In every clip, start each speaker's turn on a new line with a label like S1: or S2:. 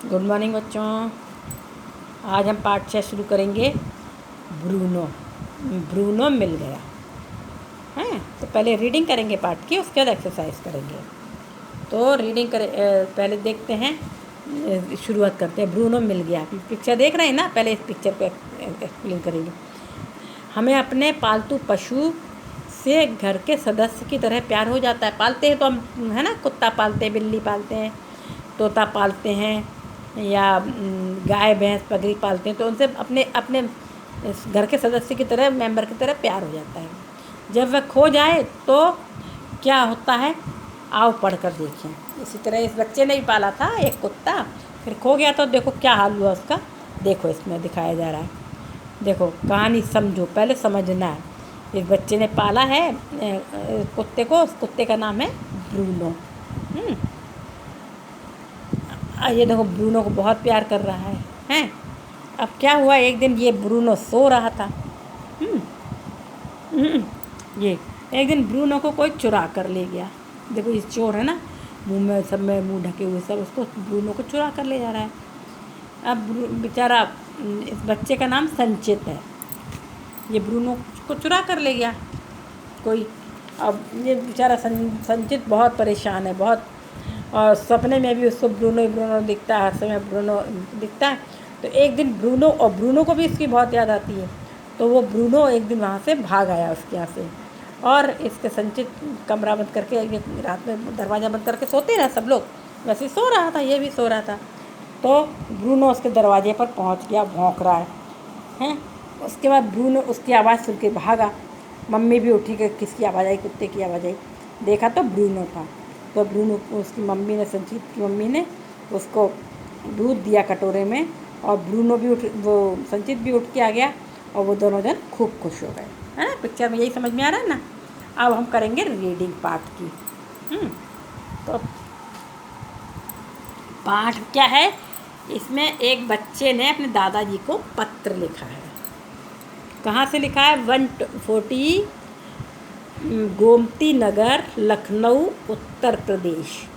S1: Good morning बच्चों। आज हम पाठ 6 शुरू करेंगे। ब्रूनो ब्रूनो मिल गया है। तो पहले रीडिंग करेंगे पाठ की, उसके बाद एक्सरसाइज करेंगे। तो रीडिंग करें, पहले देखते हैं, शुरुआत करते हैं। ब्रूनो मिल गया। पिक्चर देख रहे हैं ना, पहले इस पिक्चर को एक्सप्लेन करेंगे। हमें अपने पालतू पशु से घर के सदस्य की तरह प्यार हो जाता है। पालते हैं तो हम, है ना, कुत्ता पालते हैं, बिल्ली पालते हैं, तोता पालते हैं, या गाय भैंस बकरी पालते हैं, तो उनसे अपने अपने घर के सदस्य की तरह, मेंबर की तरह प्यार हो जाता है। जब वह खो जाए तो क्या होता है, आओ पढ़ कर देखें। इसी तरह इस बच्चे ने भी पाला था एक कुत्ता, फिर खो गया तो देखो क्या हाल हुआ उसका। देखो इसमें दिखाया जा रहा है। देखो कहानी समझो, पहले समझना है। इस बच्चे ने पाला है कुत्ते को। उस कुत्ते का नाम है ब्रूनो। ये देखो ब्रूनो को बहुत प्यार कर रहा है, हैं। अब क्या हुआ, एक दिन ये ब्रूनो सो रहा था। ये एक दिन ब्रूनो को कोई चुरा कर ले गया। देखो ये चोर है ना, मुंह में सब में मुंह ढके हुए, सब उसको ब्रूनो को चुरा कर ले जा रहा है। अब बेचारा, इस बच्चे का नाम संचित है। ये ब्रूनो को चुरा कर ले गया कोई। अब ये बेचारा संचित बहुत परेशान है, बहुत। और सपने में भी उसको ब्रूनो ब्रूनो दिखता है, हर समय ब्रूनो दिखता है। तो एक दिन ब्रूनो को भी इसकी बहुत याद आती है। तो वो ब्रूनो एक दिन वहाँ से भाग आया उसके यहाँ से, और इसके संचित कमरा बंद करके, रात में दरवाज़ा बंद करके सोते रहे सब लोग, वैसे सो रहा था, ये भी सो रहा था। तो ब्रूनो उसके दरवाजे पर पहुँच गया, भौंक रहा है। उसके बाद ब्रूनो उसकी आवाज़ सुन के भागा। मम्मी भी उठी कि किसकी आवाज़ आई, कुत्ते की आवाज़ आई। देखा तो ब्रूनो था। तो ब्रूनो को उसकी मम्मी ने, संचित की मम्मी ने उसको दूध दिया कटोरे में, और ब्रूनो भी वो संचित भी उठ के आ गया, और वो दोनों जन खूब खुश हो गए, है ना। पिक्चर में यही समझ में आ रहा है ना। अब हम करेंगे रीडिंग पाठ की। तो पाठ क्या है, इसमें एक बच्चे ने अपने दादाजी को पत्र लिखा है। कहाँ से लिखा है, 140 गोमती नगर, लखनऊ, उत्तर प्रदेश।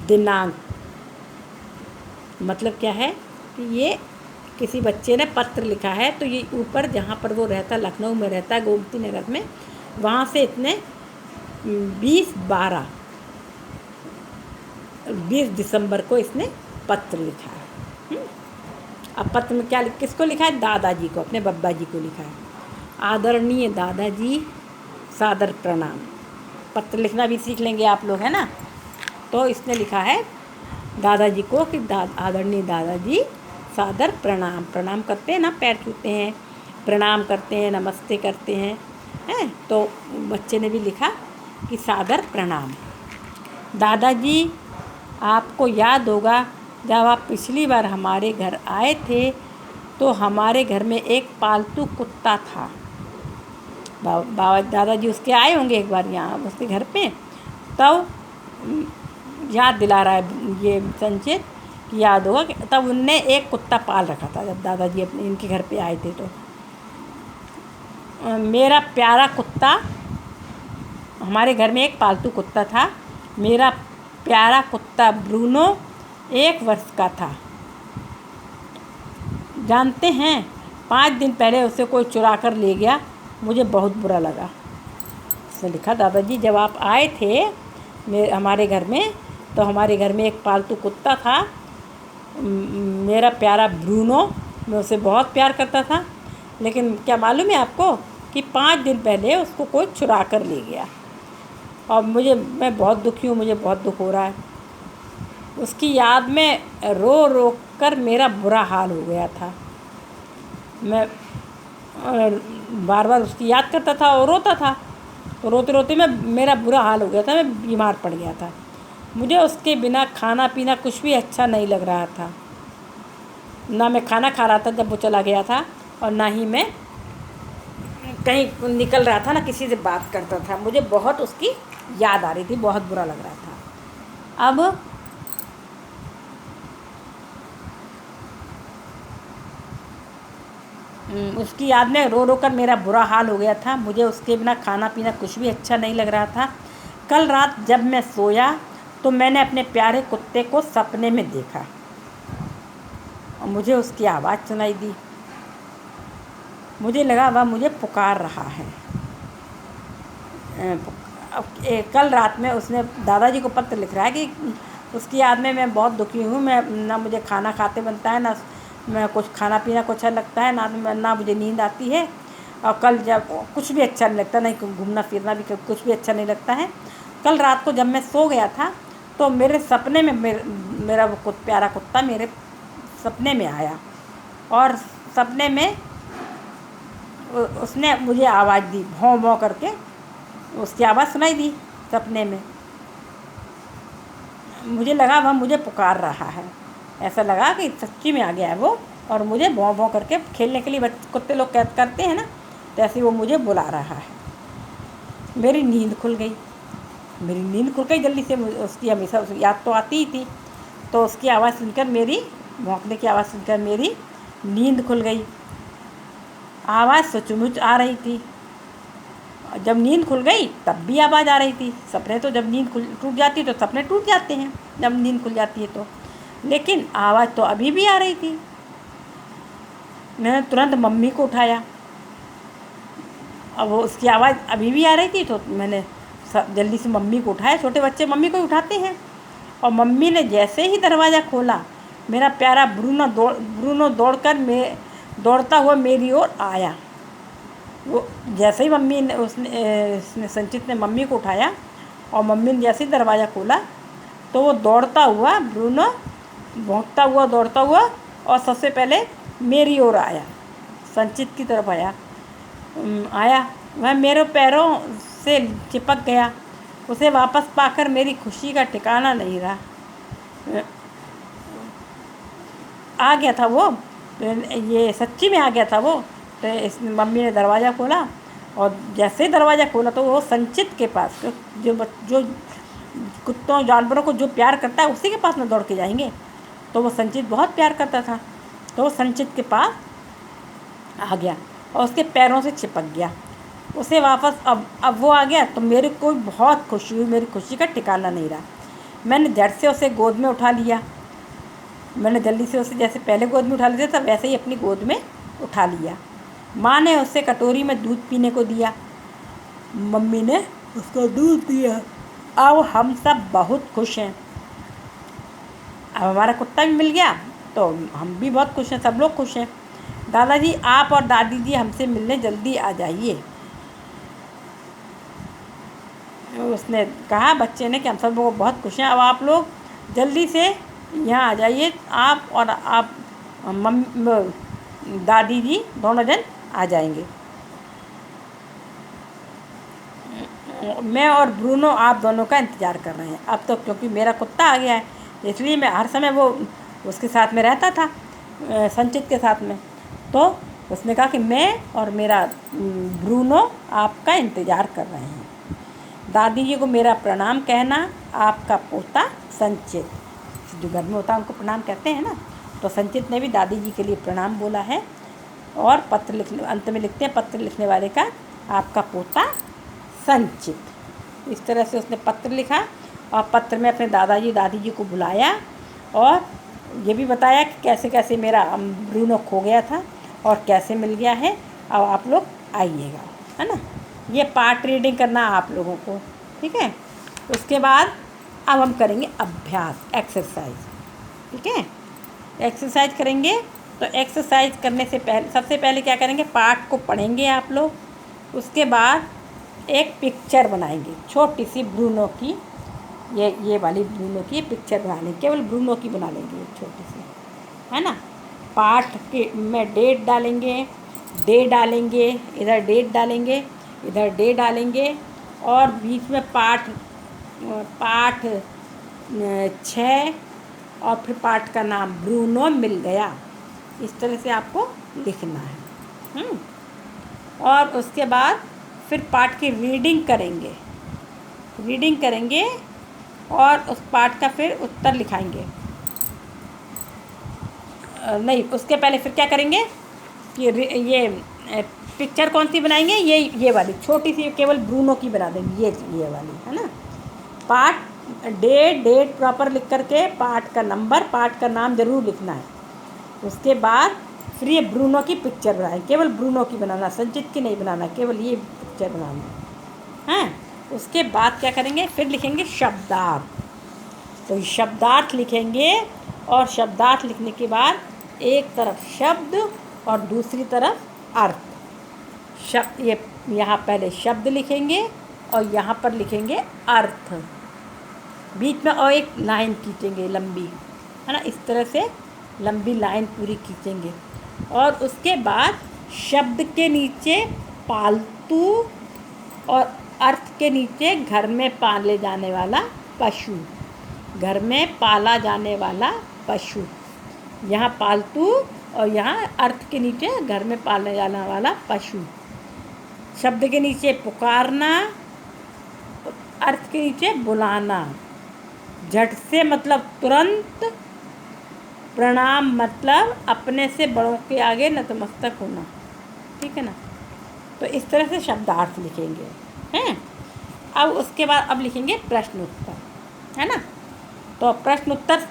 S1: दिनांक मतलब क्या है कि ये किसी बच्चे ने पत्र लिखा है। तो ये ऊपर जहाँ पर वो रहता, लखनऊ में रहता है, गोमती नगर में, वहाँ से इतने 20 दिसंबर को इसने पत्र लिखा है। अब पत्र में क्या, किसको लिखा है, दादाजी को, अपने बब्बा जी को लिखा है। आदरणीय दादाजी, सादर प्रणाम। पत्र लिखना भी सीख लेंगे आप लोग, है ना। तो इसने लिखा है दादाजी को कि आदरणीय दादाजी, सादर प्रणाम। प्रणाम करते हैं ना, पैर छूते हैं, प्रणाम करते हैं, नमस्ते करते हैं, हैं। तो बच्चे ने भी लिखा कि सादर प्रणाम। दादाजी, आपको याद होगा जब आप पिछली बार हमारे घर आए थे तो हमारे घर में एक पालतू कुत्ता था। बाबा दादाजी उसके आए होंगे एक बार यहाँ उसके घर पे, तब याद दिला रहा है ये संचित कि याद होगा कि तब उनने एक कुत्ता पाल रखा था जब दादाजी अपने इनके घर पे आए थे। तो मेरा प्यारा कुत्ता, हमारे घर में एक पालतू कुत्ता था। मेरा प्यारा कुत्ता ब्रूनो 1 वर्ष का था। जानते हैं, 5 दिन पहले उसे कोई चुरा कर ले गया। मुझे बहुत बुरा लगा। उसने लिखा, दादाजी जब आप आए थे हमारे घर में, तो हमारे घर में एक पालतू कुत्ता था, मेरा प्यारा ब्रूनो। मैं उसे बहुत प्यार करता था, लेकिन क्या मालूम है आपको कि 5 दिन पहले उसको कोई चुरा कर ले गया, और मैं बहुत दुखी हूँ, मुझे बहुत दुख हो रहा है। उसकी याद में रो रो कर मेरा बुरा हाल हो गया था। मैं बार बार उसकी याद करता था और रोता था, तो रोते रोते मेरा बुरा हाल हो गया था, मैं बीमार पड़ गया था। मुझे उसके बिना खाना पीना कुछ भी अच्छा नहीं लग रहा था। ना मैं खाना खा रहा था जब वो चला गया था, और ना ही मैं कहीं निकल रहा था, ना किसी से बात करता था। मुझे बहुत उसकी याद आ रही थी, बहुत बुरा लग रहा था। अब उसकी याद में रो रो कर मेरा बुरा हाल हो गया था। मुझे उसके बिना खाना पीना कुछ भी अच्छा नहीं लग रहा था। कल रात जब मैं सोया तो मैंने अपने प्यारे कुत्ते को सपने में देखा। और मुझे उसकी आवाज़ सुनाई दी। मुझे लगा वह मुझे पुकार रहा है। कल रात में उसने दादाजी को पत्र लिख रहा है कि उसकी याद में मैं बहुत दुखी हूँ। मैं ना मुझे खाना खाते बनता है, ना मैं कुछ खाना पीना कुछ अच्छा लगता है, ना मुझे नींद आती है। और कल जब कुछ भी अच्छा नहीं लगता, नहीं घूमना फिरना भी कुछ भी अच्छा नहीं लगता है। कल रात को जब मैं सो गया था तो मेरे सपने में मेरा वो प्यारा कुत्ता मेरे सपने में आया और सपने में उसने मुझे आवाज़ दी, भौं भौं करके उसकी आवाज़ सुनाई दी सपने में। मुझे लगा वह मुझे पुकार रहा है। ऐसा लगा कि सच्ची में आ गया है वो और मुझे भौं भौं करके खेलने के लिए कुत्ते लोग कैद करते हैं ना, जैसे वो मुझे बुला रहा है। मेरी नींद खुल गई। जल्दी से। उसकी हमेशा याद तो आती ही थी, तो उसकी आवाज़ सुनकर मेरी भौंकने की आवाज़ सुनकर मेरी नींद खुल गई। आवाज़ सचमुच आ रही थी। जब नींद खुल गई तब भी आवाज़ आ रही थी। सपने तो जब नींद टूट जाती है तो सपने टूट जाते हैं, जब नींद खुल जाती है तो। लेकिन आवाज़ तो अभी भी आ रही थी। मैंने तुरंत मम्मी को उठाया। अब वो उसकी आवाज़ अभी भी आ रही थी तो मैंने जल्दी से मम्मी को उठाया। छोटे बच्चे मम्मी को उठाते हैं। और मम्मी ने जैसे ही दरवाज़ा खोला, मेरा प्यारा ब्रूनो दौड़ता हुआ मेरी ओर आया। वो जैसे ही मम्मी ने उसने संचित ने मम्मी को उठाया और मम्मी ने जैसे ही दरवाज़ा खोला तो वो दौड़ता हुआ ब्रूनो भौंकता हुआ दौड़ता हुआ और सबसे पहले मेरी ओर आया, संचित की तरफ आया। वह मेरे पैरों से चिपक गया। उसे वापस पाकर मेरी खुशी का ठिकाना नहीं रहा। आ गया था वो, ये सच्ची में आ गया था वो। तो इस मम्मी ने दरवाज़ा खोला और जैसे ही दरवाज़ा खोला तो वो संचित के पास, जो कुत्तों जानवरों को जो प्यार करता है उसी के पास में दौड़ के जाएंगे। तो वो संचित बहुत प्यार करता था, तो वो संचित के पास आ गया और उसके पैरों से चिपक गया। उसे वापस अब वो आ गया तो मेरे को बहुत खुशी हुई। मेरी खुशी का ठिकाना नहीं रहा। मैंने झट से उसे गोद में उठा लिया। मैंने जल्दी से उसे जैसे पहले गोद में उठा लिया था वैसे ही अपनी गोद में उठा लिया। माँ ने उसे कटोरी में दूध पीने को दिया। मम्मी ने उसको दूध दिया। अब हम सब बहुत खुश हैं। अब हमारा कुत्ता भी मिल गया तो हम भी बहुत खुश हैं, सब लोग खुश हैं। दादाजी आप और दादी जी हमसे मिलने जल्दी आ जाइए। उसने कहा बच्चे ने कि हम सब लोग बहुत खुश हैं, अब आप लोग जल्दी से यहाँ आ जाइए। आप और आप दादी जी दोनों जन आ जाएंगे। मैं और ब्रूनो आप दोनों का इंतज़ार कर रहे हैं। अब तो क्योंकि मेरा कुत्ता आ गया है इसलिए मैं हर समय वो उसके साथ में रहता था, संचित के साथ में। तो उसने कहा कि मैं और मेरा ब्रूनो आपका इंतज़ार कर रहे हैं। दादी जी को मेरा प्रणाम कहना। आपका पोता संचित। जो घर में होता है उनको प्रणाम कहते हैं ना, तो संचित ने भी दादी जी के लिए प्रणाम बोला है। और पत्र लिखने अंत में लिखते हैं पत्र लिखने वाले का आपका पोता संचित। इस तरह से उसने पत्र लिखा और पत्र में अपने दादाजी दादी जी को बुलाया और ये भी बताया कि कैसे कैसे मेरा ब्रूनो खो गया था और कैसे मिल गया है। अब आप लोग आइएगा, है ना। ये पार्ट रीडिंग करना आप लोगों को, ठीक है। उसके बाद अब हम करेंगे अभ्यास, एक्सरसाइज, ठीक है। एक्सरसाइज करेंगे तो एक्सरसाइज करने से पहले सबसे पहले क्या करेंगे, पाठ को पढ़ेंगे आप लोग। उसके बाद एक पिक्चर बनाएंगे छोटी सी ब्रूनो की, ये वाली ब्रूनो की पिक्चर बना लेंगे, केवल ब्रूनो की बना लेंगे एक छोटी सी, है ना। पाठ के में डेट डालेंगे, डे डालेंगे, इधर डेट डालेंगे, इधर डे डालेंगे और बीच में पाठ 6 और फिर पाठ का नाम ब्रूनो मिल गया। इस तरह से आपको लिखना है। और उसके बाद फिर पाठ की रीडिंग करेंगे और उस पाठ का फिर उत्तर लिखाएंगे। नहीं, उसके पहले फिर क्या करेंगे कि ये पिक्चर कौन सी बनाएंगे, ये वाली छोटी सी केवल ब्रूनो की बना देंगे, ये वाली, है ना। पाठ डेट प्रॉपर लिख करके पाठ का नंबर, पाठ का नाम ज़रूर लिखना है। उसके बाद फिर ये ब्रूनो की पिक्चर बनाए, केवल ब्रूनो की बनाना, संचित की नहीं बनाना, केवल ये पिक्चर बनाना है। उसके बाद क्या करेंगे, फिर लिखेंगे शब्दार्थ। तो शब्दार्थ लिखेंगे और शब्दार्थ लिखने के बाद एक तरफ शब्द और दूसरी तरफ अर्थ। शब्द ये यहाँ पहले शब्द लिखेंगे और यहाँ पर लिखेंगे अर्थ, बीच में और एक लाइन खींचेंगे लंबी, है ना, इस तरह से लंबी लाइन पूरी खींचेंगे। और उसके बाद शब्द के नीचे पालतू और अर्थ के नीचे घर में पाले जाने वाला पशु, घर में पाला जाने वाला पशु, यहाँ पालतू और यहाँ अर्थ के नीचे घर में पालने जाने वाला पशु। शब्द के नीचे पुकारना, अर्थ के नीचे बुलाना। झट से मतलब तुरंत, प्रणाम मतलब अपने से बड़ों के आगे नतमस्तक होना, ठीक है ना। तो इस तरह से शब्दार्थ लिखेंगे हैं। अब उसके बाद अब लिखेंगे प्रश्न उत्तर, है ना। तो प्रश्न उत्तर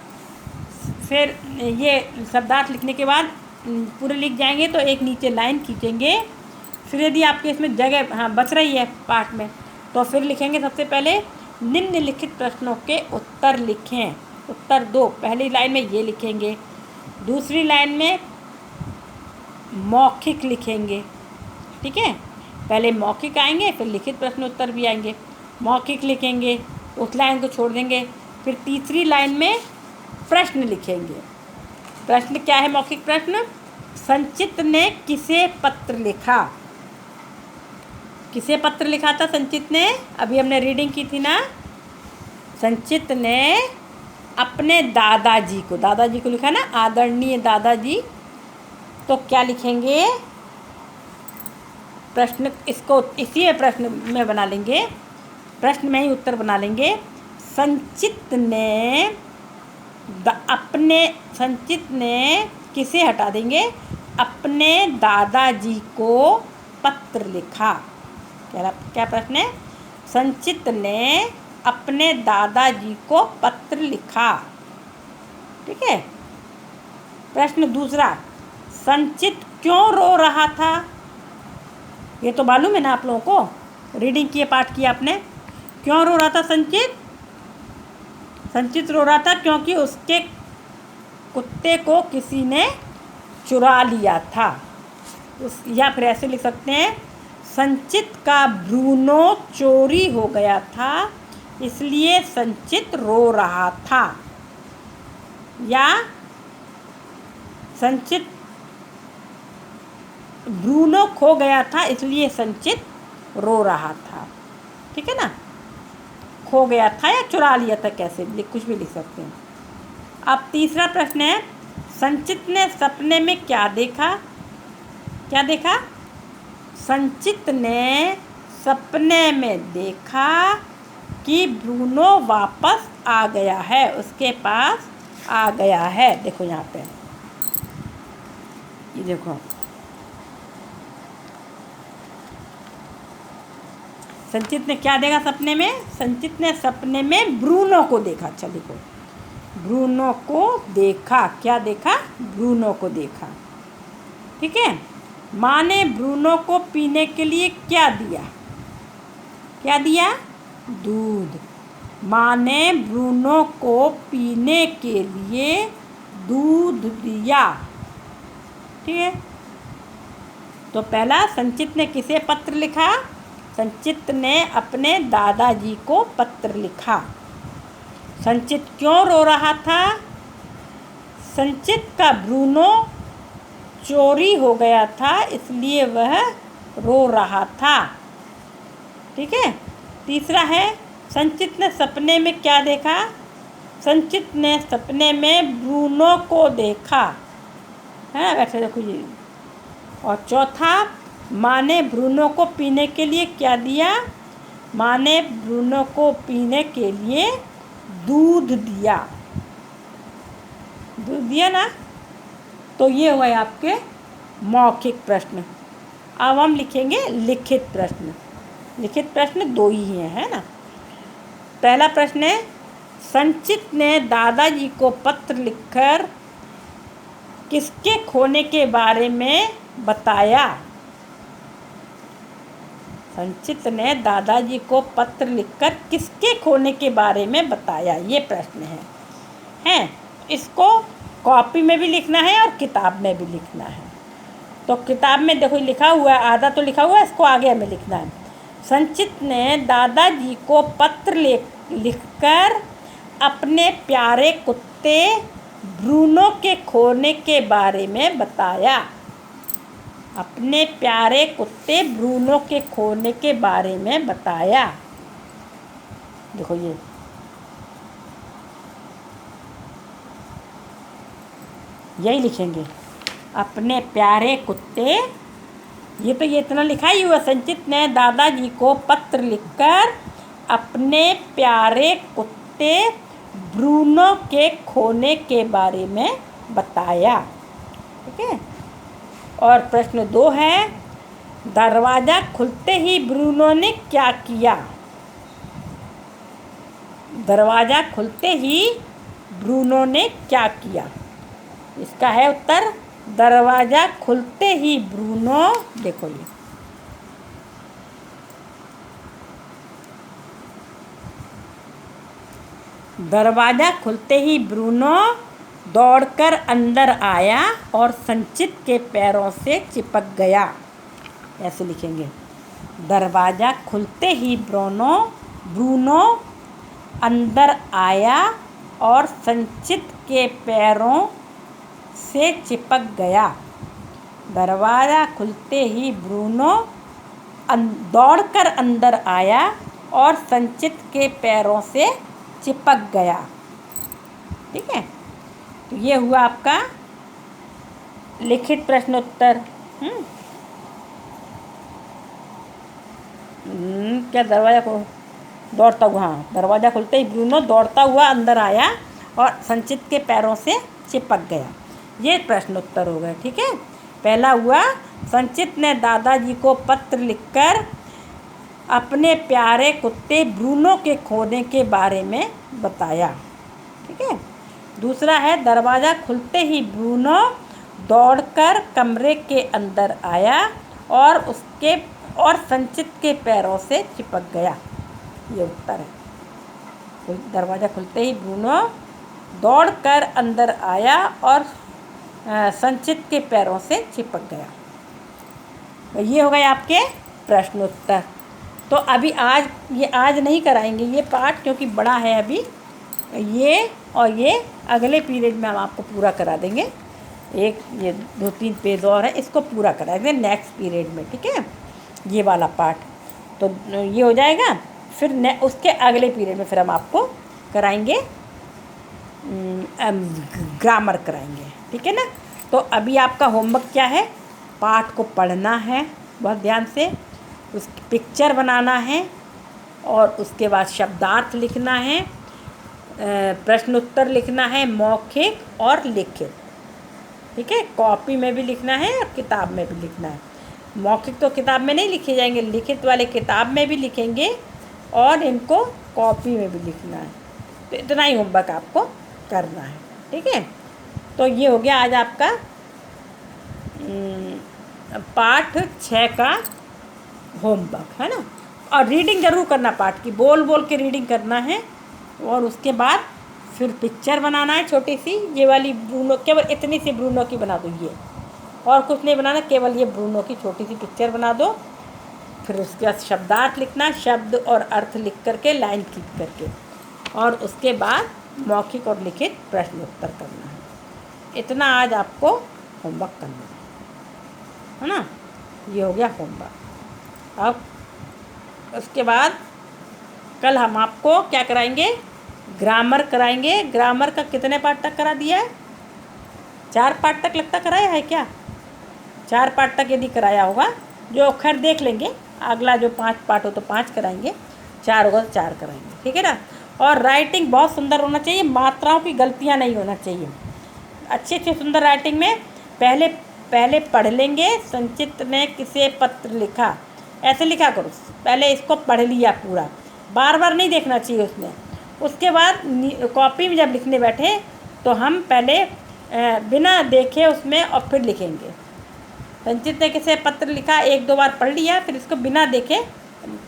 S1: फिर ये शब्दार्थ लिखने के बाद पूरे लिख जाएंगे तो एक नीचे लाइन खींचेंगे। फिर यदि आपके इसमें जगह बच रही है पाठ में तो फिर लिखेंगे सबसे पहले निम्नलिखित प्रश्नों के उत्तर लिखें। उत्तर दो, पहली लाइन में ये लिखेंगे, दूसरी लाइन में मौखिक लिखेंगे, ठीक है। पहले मौखिक आएंगे फिर लिखित प्रश्न उत्तर भी आएंगे। मौखिक लिखेंगे, उस लाइन को छोड़ देंगे, फिर तीसरी लाइन में प्रश्न लिखेंगे। प्रश्न क्या है, मौखिक प्रश्न, संचित ने किसे पत्र लिखा। किसे पत्र लिखा था संचित ने, अभी हमने रीडिंग की थी ना। संचित ने अपने दादाजी को, दादाजी को लिखा ना, आदरणीय दादाजी। तो क्या लिखेंगे, प्रश्न इसको इसी प्रश्न में बना लेंगे, प्रश्न में ही उत्तर बना लेंगे। संचित ने संचित ने किसे हटा देंगे, अपने दादाजी को पत्र लिखा। क्या प्रश्न है, संचित ने अपने दादाजी को पत्र लिखा, ठीक है। प्रश्न दूसरा, संचित क्यों रो रहा था। ये तो मालूम है ना आप लोगों को, रीडिंग किए, पाठ किया आपने। क्यों रो रहा था संचित, संचित रो रहा था क्योंकि उसके कुत्ते को किसी ने चुरा लिया था। या फिर ऐसे लिख सकते हैं, संचित का ब्रूनो चोरी हो गया था इसलिए संचित रो रहा था। या संचित ब्रूनो खो गया था इसलिए संचित रो रहा था, ठीक है ना। खो गया था या चुरा लिया था, कैसे भी कुछ भी लिख सकते हैं। अब तीसरा प्रश्न है, संचित ने सपने में क्या देखा। क्या देखा, संचित ने सपने में देखा कि ब्रूनो वापस आ गया है, उसके पास आ गया है। देखो यहाँ पे, ये देखो, संचित ने क्या देखा सपने में, संचित ने सपने में ब्रूनो को देखा। अच्छा देखो, ब्रूनो को देखा, क्या देखा, ब्रूनो को देखा, ठीक है। माँ ने ब्रूनो को पीने के लिए क्या दिया। क्या दिया, दूध। माँ ने ब्रूनो को पीने के लिए दूध दिया, ठीक है। तो पहला, संचित ने किसे पत्र लिखा, संचित ने अपने दादाजी को पत्र लिखा। संचित क्यों रो रहा था, संचित का ब्रूनो चोरी हो गया था इसलिए वह रो रहा था, ठीक है। तीसरा है, संचित ने सपने में क्या देखा, संचित ने सपने में ब्रूनो को देखा, है ना, वैसे देखो ये। और चौथा, माँ ने ब्रूनो को पीने के लिए क्या दिया, माँ ने ब्रूनो को पीने के लिए दूध दिया, दूध दिया ना। तो ये हुआ आपके मौखिक प्रश्न। अब हम लिखेंगे लिखित प्रश्न। लिखित प्रश्न दो ही हैं, है ना। पहला प्रश्न है, संचित ने दादाजी को पत्र लिखकर किसके खोने के बारे में बताया? संचित ने दादाजी को पत्र लिखकर किसके खोने के बारे में बताया? ये प्रश्न है। इसको कॉपी में भी लिखना है और किताब में भी लिखना है। तो किताब में देखो लिखा हुआ है, आधा तो लिखा हुआ है, इसको आगे हमें लिखना है। संचित ने दादाजी को पत्र लिखकर अपने प्यारे कुत्ते ब्रूनो के खोने के बारे में बताया। अपने प्यारे कुत्ते ब्रूनो के खोने के बारे में बताया। देखो ये यही लिखेंगे, अपने प्यारे कुत्ते। ये तो ये इतना लिखा ही हुआ। संचित ने दादाजी को पत्र लिखकर अपने प्यारे कुत्ते ब्रूनो के खोने के बारे में बताया। ठीक है। और प्रश्न 2 है, दरवाज़ा खुलते ही ब्रूनो ने क्या किया? दरवाज़ा खुलते ही ब्रूनो ने क्या किया? इसका है उत्तर, दरवाज़ा खुलते ही ब्रूनो, देखो ये दरवाज़ा खुलते ही ब्रूनो दौड़कर अंदर आया और संचित के पैरों से चिपक गया। ऐसे लिखेंगे, दरवाज़ा खुलते ही ब्रूनो अंदर आया और संचित के पैरों से चिपक गया। दरवाज़ा खुलते ही ब्रूनो दौड़कर अंदर आया और संचित के पैरों से चिपक गया। ठीक है। तो ये हुआ आपका लिखित प्रश्नोत्तर। क्या दरवाज़ा को दौड़ता हुआ, हाँ, दरवाज़ा खुलते ही ब्रूनो दौड़ता हुआ अंदर आया और संचित के पैरों से चिपक गया। ये प्रश्नोत्तर हो गए। ठीक है। पहला हुआ, संचित ने दादाजी को पत्र लिखकर अपने प्यारे कुत्ते ब्रूनो के खोने के बारे में बताया। ठीक है। दूसरा है, दरवाज़ा खुलते ही ब्रूनो दौड़कर कमरे के अंदर आया और संचित के पैरों से चिपक गया। ये उत्तर है। तो दरवाज़ा खुलते ही ब्रूनो दौड़कर अंदर आया और संचित के पैरों से चिपक गया। तो ये हो गए आपके प्रश्नोत्तर। तो अभी आज नहीं कराएंगे ये पाठ, क्योंकि बड़ा है अभी। ये और ये अगले पीरियड में हम आपको पूरा करा देंगे। ये 2-3 पेज और है, इसको पूरा करा देंगे नेक्स्ट पीरियड में। ठीक है। ये वाला पार्ट तो ये हो जाएगा। फिर उसके अगले पीरियड में फिर हम आपको कराएंगे, ग्रामर कराएंगे। ठीक है ना। तो अभी आपका होमवर्क क्या है? पाठ को पढ़ना है बहुत ध्यान से, उसकी पिक्चर बनाना है और उसके बाद शब्दार्थ लिखना है, प्रश्नोत्तर लिखना है, मौखिक और लिखित। ठीक है। कॉपी में भी लिखना है और किताब में भी लिखना है। मौखिक तो किताब में नहीं लिखे जाएंगे, लिखित वाले किताब में भी लिखेंगे और इनको कॉपी में भी लिखना है। तो इतना ही होमवर्क आपको करना है। ठीक है। तो ये हो गया आज आपका पाठ 6 का होमवर्क, है ना। और रीडिंग ज़रूर करना, पाठ की बोल बोल के रीडिंग करना है। और उसके बाद फिर पिक्चर बनाना है छोटी सी, ये वाली ब्रूनो, केवल इतनी सी ब्रूनो की बना दो, ये और कुछ नहीं बनाना, केवल ये ब्रूनो की छोटी सी पिक्चर बना दो। फिर उसके बाद शब्दार्थ लिखना, शब्द और अर्थ लिख करके लाइन खींच करके, और उसके बाद मौखिक और लिखित प्रश्नोत्तर करना है। इतना आज आपको होमवर्क करना है ना। ये हो गया होमवर्क। अब उसके बाद कल हम आपको क्या कराएंगे? ग्रामर कराएंगे। ग्रामर का कितने पार्ट तक करा दिया है? 4 पार्ट तक लगता कराया है क्या? 4 पार्ट तक यदि कराया होगा, जो खैर देख लेंगे, अगला जो 5 पार्ट हो तो 5 कराएंगे, 4 होगा तो 4 कराएंगे। ठीक है ना। और राइटिंग बहुत सुंदर होना चाहिए, मात्राओं की गलतियाँ नहीं होना चाहिए। अच्छी अच्छी सुंदर राइटिंग में पहले पढ़ लेंगे। संचित ने किसे पत्र लिखा, ऐसे लिखा करो। पहले इसको पढ़ लिया पूरा, बार बार नहीं देखना चाहिए उसमें। उसके बाद कॉपी में जब लिखने बैठे तो हम पहले बिना देखे उसमें और फिर लिखेंगे। संचित ने कैसे पत्र लिखा, 1-2 बार पढ़ लिया, फिर इसको बिना देखे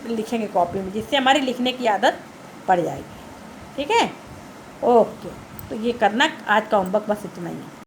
S1: लिखेंगे कॉपी में, जिससे हमारी लिखने की आदत पड़ जाएगी। ठीक है, ओके। तो ये करना, आज का होमवर्क बस इतना ही है।